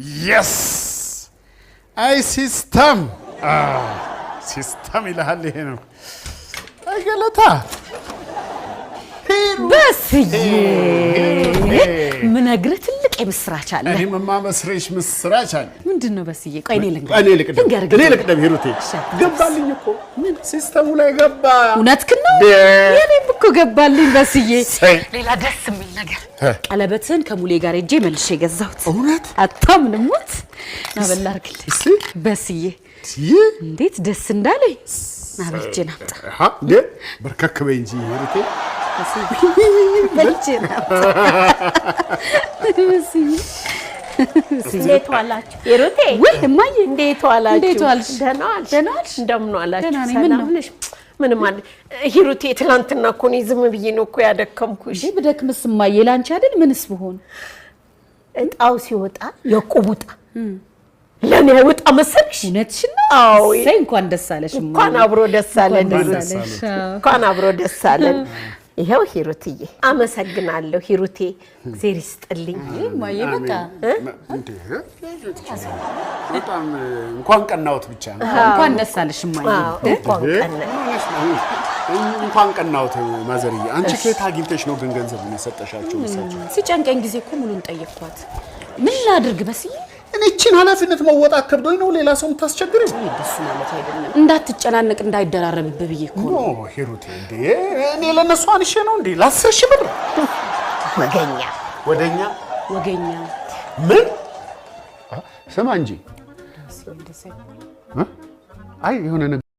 Yes! I system. System ይላል ይሄ ነው። አገለታ በስዬ ምን ነግረህ ትልቅ የምስራች አለ። እኔ ማመስረሽ ምስራች አለ። ምንድነው በስዬ? ቆይ እኔ ልቅደም ሂሩቴ ገባልኝ እኮ ምን ሲስተሙ ላይ ገባ። እውነትህን ነው። የኔም እኮ ገባልኝ በስዬ። ሌላ ደስ የሚል ነገር ቀለበትን ከሙሌ ጋር ሄጄ መልሼ ገዛሁት። እውነት አታምንም? ሞት ናበላ አርግልኝ በስዬ። እንዴት ደስ እንዳለኝ ናበልጄ ናምጣ። እንዴ በርከክ በይ እንጂ ሂሩቴ በልጄ ናምጣ። በስዬ እንዴት ዋላችሁ ሂሩቴ? ወይ እማዬ እንዴት ዋላችሁ? እንዴት ዋልሽ? ደህና ዋልሽ? ደህና ዋልሽ? እንደምን ዋላችሁ? ደህና ነኝ። ሰላም ነሽ? ምንም አለ ሂሩቴ ትላንትና እኮ እኔ ዝም ብዬ ነው እኮ ያደከምኩሽ። እሺ ብደክምስ እማዬ ላንቺ አይደል? ምንስ ብሆን እጣው ሲወጣ የቁቡጣ ለኔ አይወጣ መሰልሽ? እውነትሽን ነው። አዎ ሰይ እንኳን ደስ አለሽ እማዬ። እንኳን አብሮ ደስ አለን እንኳን ሂሩቴ። ደስ አለሽ። እንኳን አብሮ ደስ አለን። ይሄው ሂሩትዬ አመሰግናለሁ ሂሩቴ። እግዚአብሔር ይስጥልኝ እማዬ። በቃ እንዴ በጣም እንኳን ቀናውት ብቻ ነው። እንኳን ደስ አለሽ እማዬ። እንኳን ቀናውት ማዘርዬ። አንቺ ከየት አግኝተሽ ነው ግን ገንዘቡን የሰጠሻቸው? መሰለኝ ሲጨንቀኝ ጊዜ እኮ ሙሉን ጠየቅኳት። ምን ላድርግ በስዬ? እኔ እቺን ኃላፊነት መወጣት ከብዶኝ ነው ሌላ ሰው የምታስቸግሪው? ደስ ማለት አይደለም። እንዳትጨናነቅ እንዳይደራረብብህ ብዬ እኮ ነው። ሂሩቴ እንዴ እኔ ለነሱ አንሼ ነው እንዴ ለ10 ሺህ ብር ወገኛ ወገኛ ምን ስማ እንጂ አይ የሆነ